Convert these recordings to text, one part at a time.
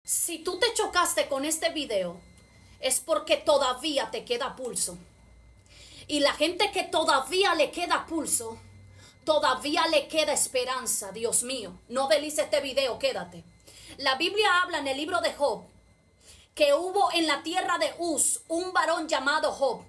Si tú te chocaste con este video, es porque todavía te queda pulso. Y la gente que todavía le queda pulso, todavía le queda esperanza. Dios mío, no delices este video, quédate. La Biblia habla en el libro de Job que hubo en la tierra de Uz un varón llamado Job.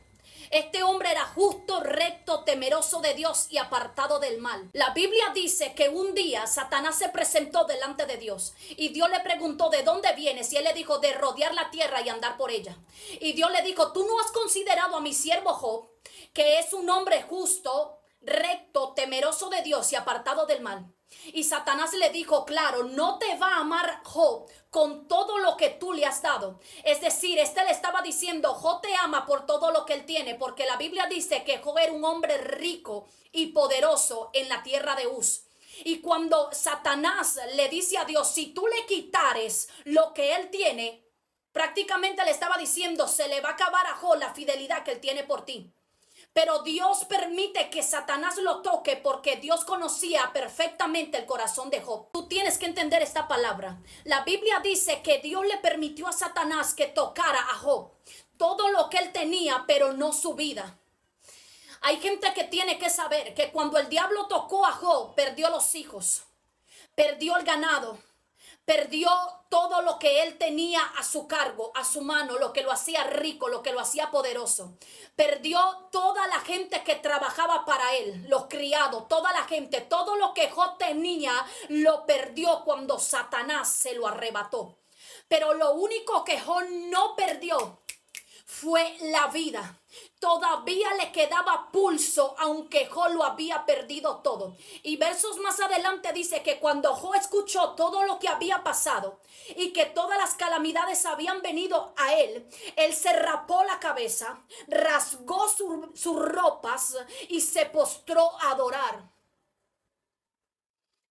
Este hombre era justo, recto, temeroso de Dios y apartado del mal. La Biblia dice que un día Satanás se presentó delante de Dios y Dios le preguntó: ¿de dónde vienes? Y él le dijo: de rodear la tierra y andar por ella. Y Dios le dijo: ¿tú no has considerado a mi siervo Job, que es un hombre justo, recto, temeroso de Dios y apartado del mal? Y Satanás le dijo: claro, no te va a amar Job con todo lo que tú le has dado. Es decir, le estaba diciendo: Job te ama por todo lo que él tiene, porque la Biblia dice que Job era un hombre rico y poderoso en la tierra de Uz. Y cuando Satanás le dice a Dios: si tú le quitares lo que él tiene, prácticamente le estaba diciendo: se le va a acabar a Job la fidelidad que él tiene por ti. Pero Dios permite que Satanás lo toque porque Dios conocía perfectamente el corazón de Job. Tú tienes que entender esta palabra. La Biblia dice que Dios le permitió a Satanás que tocara a Job todo lo que él tenía, pero no su vida. Hay gente que tiene que saber que cuando el diablo tocó a Job, perdió los hijos, perdió el ganado, perdió todo lo que él tenía a su cargo, a su mano, lo que lo hacía rico, lo que lo hacía poderoso. Perdió toda la gente que trabajaba para él, los criados, toda la gente, todo lo que Job tenía lo perdió cuando Satanás se lo arrebató. Pero lo único que Job no perdió fue la vida. Todavía le quedaba pulso, aunque Job lo había perdido todo. Y versos más adelante dice que cuando Job escuchó todo lo que había pasado y que todas las calamidades habían venido a él, él se rapó la cabeza, rasgó sus ropas y se postró a adorar.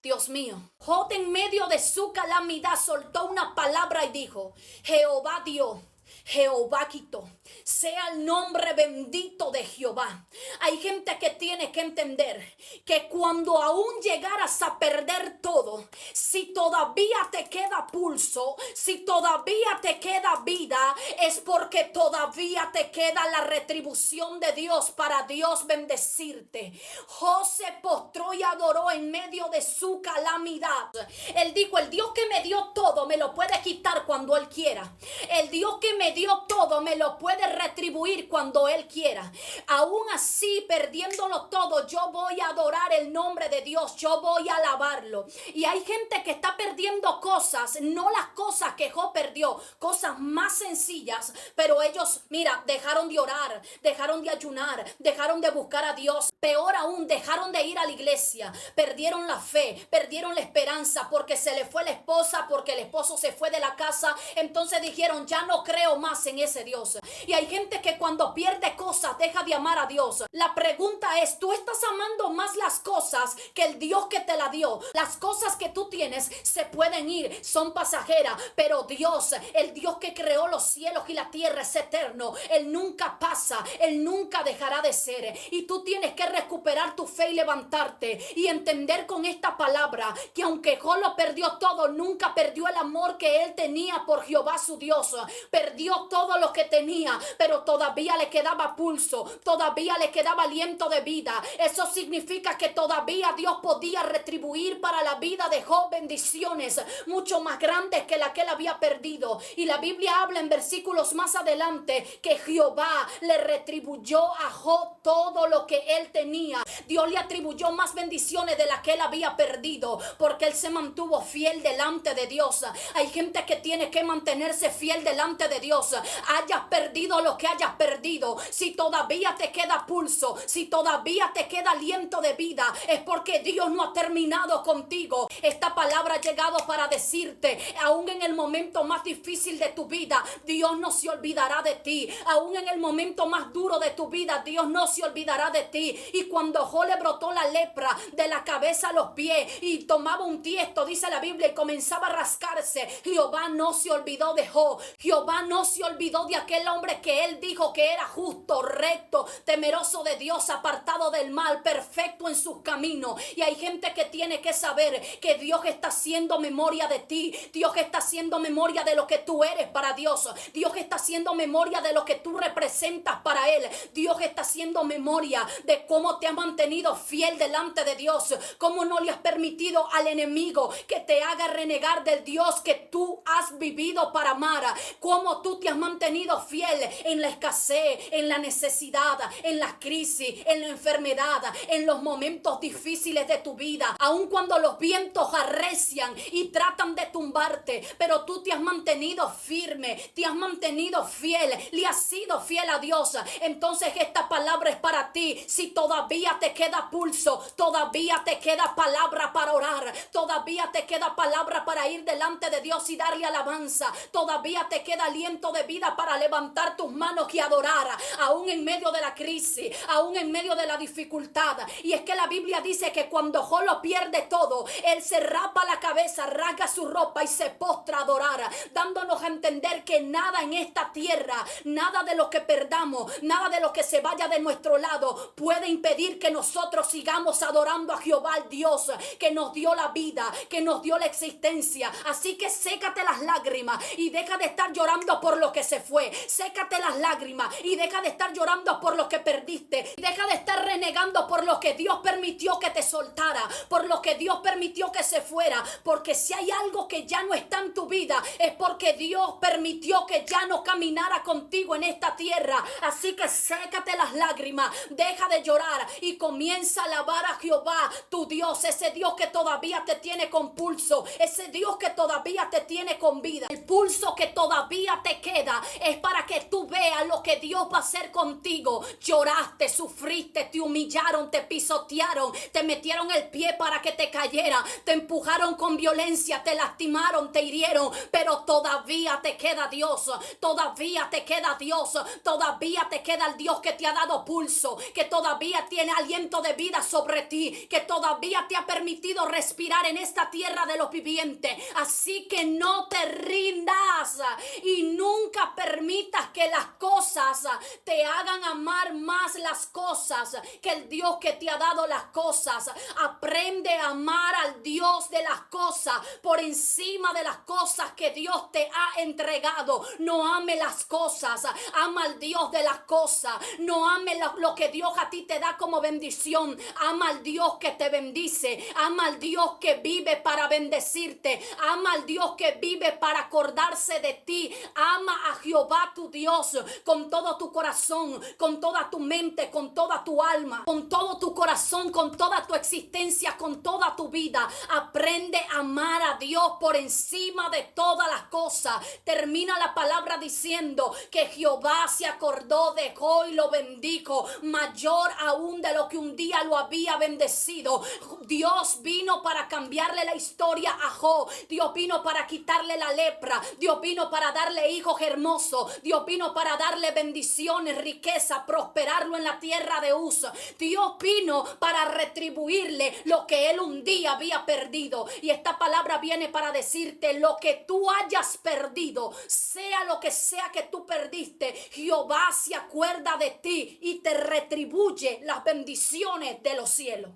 Dios mío, Job en medio de su calamidad soltó una palabra y dijo: Jehová dio, Jehová quitó, sea el nombre bendito de Jehová. Hay gente que tiene que entender que cuando aún llegaras a perder todo, si todavía te queda pulso, si todavía te queda vida, es porque todavía te queda la retribución de Dios para Dios bendecirte. Job se postró y adoró en medio de su calamidad. Él dijo: el Dios que me dio todo me lo puede quitar cuando Él quiera. El Dios que me dio todo me lo puede retribuir cuando Él quiera. Aún así, perdiéndolo todo, yo voy a adorar el nombre de Dios, yo voy a alabarlo. Y hay gente que está perdiendo cosas, no las cosas que Job perdió, cosas más sencillas, pero ellos, mira, dejaron de orar, dejaron de ayunar, dejaron de buscar a Dios. Peor aún, dejaron de ir a la iglesia, perdieron la fe, perdieron la esperanza porque se le fue la esposa, porque el esposo se fue de la casa. Entonces dijeron: ya no creo más en ese Dios. Y hay gente que cuando pierde cosas deja de amar a Dios. La pregunta es: ¿tú estás amando más las cosas que el Dios que te la dio? Las cosas que tú tienes se pueden ir, son pasajeras, pero Dios, el Dios que creó los cielos y la tierra, es eterno. Él nunca pasa, Él nunca dejará de ser. Y tú tienes que recuperar tu fe y levantarte y entender con esta palabra que aunque Job lo perdió todo, nunca perdió el amor que él tenía por Jehová su Dios. Perdió todo lo que tenía, pero todavía le quedaba pulso, todavía le quedaba aliento de vida. Eso significa que todavía Dios podía retribuir para la vida de Job bendiciones mucho más grandes que la que él había perdido. Y la Biblia habla en versículos más adelante que Jehová le retribuyó a Job todo lo que él tenía. Dios le atribuyó más bendiciones de las que él había perdido, porque él se mantuvo fiel delante de Dios. Hay gente que tiene que mantenerse fiel delante de Dios. Hayas perdido lo que hayas perdido, si todavía te queda pulso, si todavía te queda aliento de vida, es porque Dios no ha terminado contigo. Esta palabra ha llegado para decirte: aún en el momento más difícil de tu vida, Dios no se olvidará de ti. Aún en el momento más duro de tu vida, Dios no se olvidará de ti. Y cuando Job le brotó la lepra de la cabeza a los pies y tomaba un tiesto, dice la Biblia, y comenzaba a rascarse, Jehová no se olvidó de Job. Jehová no se olvidó de aquel hombre que él dijo que era justo, recto, temeroso de Dios, apartado del mal, perfecto en sus caminos. Y hay gente que tiene que saber que Dios está haciendo memoria de ti. Dios está haciendo memoria de lo que tú eres para Dios. Dios está haciendo memoria de lo que tú representas para Él. Dios está haciendo memoria de cómo te has mantenido fiel delante de Dios, cómo no le has permitido al enemigo que te haga renegar del Dios que tú has vivido para amar, cómo tú te has mantenido fiel en la escasez, en la necesidad, en la crisis, en la enfermedad, en los momentos difíciles de tu vida, aun cuando los vientos arrecian y tratan de tumbarte, pero tú te has mantenido firme, te has mantenido fiel, le has sido fiel a Dios. Entonces esta palabra es para ti. Si todavía te queda pulso, todavía te queda palabra para orar, todavía te queda palabra para ir delante de Dios y darle alabanza, todavía te queda aliento de vida para levantar tus manos y adorar, aún en medio de la crisis, aún en medio de la dificultad. Y es que la Biblia dice que cuando Job lo pierde todo, él se rapa la cabeza, rasga su ropa y se postra a adorar, dándonos a entender que nada en esta tierra, nada de lo que perdamos, nada de lo que se vaya de nuestro lado puede impedir que nosotros sigamos adorando a Jehová, el Dios que nos dio la vida, que nos dio la existencia. Así que sécate las lágrimas y deja de estar llorando por lo que se fue. Sécate las lágrimas y deja de estar llorando por lo que perdiste. Deja de estar renegando por lo que Dios permitió que te soltara, por lo que Dios permitió que se fuera. Porque si hay algo que ya no está en tu vida, es porque Dios permitió que ya no caminara contigo en esta tierra. Así que sécate las lágrimas, deja de llorar y comienza a alabar a Jehová, tu Dios, ese Dios que todavía te tiene con pulso, ese Dios que todavía te tiene con vida. El pulso que todavía te queda es para que tú veas lo que Dios va a hacer contigo. Lloraste, sufriste, te humillaron, te pisotearon, te metieron el pie para que te cayera, te empujaron con violencia, te lastimaron, te hirieron, pero todavía te queda Dios, todavía te queda Dios, todavía te queda el Dios que te ha dado pulso, que todavía tiene aliento de vida sobre ti, que todavía te ha permitido respirar en esta tierra de los vivientes. Así que no te rindas y nunca permitas que las cosas te hagan amar más las cosas que el Dios que te ha dado las cosas. Aprende a amar al Dios de las cosas por encima de las cosas que Dios te ha entregado. No ame las cosas, ama al Dios de las cosas. No ame lo que Dios a ti te da como bendición. Ama al Dios que te bendice, ama al Dios que vive para bendecirte, ama al Dios que vive para acordarse de ti. Ama a Jehová tu Dios con todo tu corazón, con toda tu mente, con toda tu alma, con todo tu corazón, con toda tu existencia, con toda tu vida. Aprende a amar a Dios por encima de todas las cosas. Termina la palabra diciendo que Jehová se acordó de Job y lo bendijo, mayor aún de lo que un día lo había bendecido. Dios vino para cambiarle la historia a Job. Dios vino para quitarle la lepra. Dios vino para darle hijos hermosos. Dios vino para darle bendiciones, riqueza, prosperarlo en la tierra de Uz. Dios vino para retribuirle lo que él un día había perdido. Y esta palabra viene para decirte: lo que tú hayas perdido, sea lo que sea que tú perdiste, Jehová se acuerda de ti y te retribuye las bendiciones de los cielos.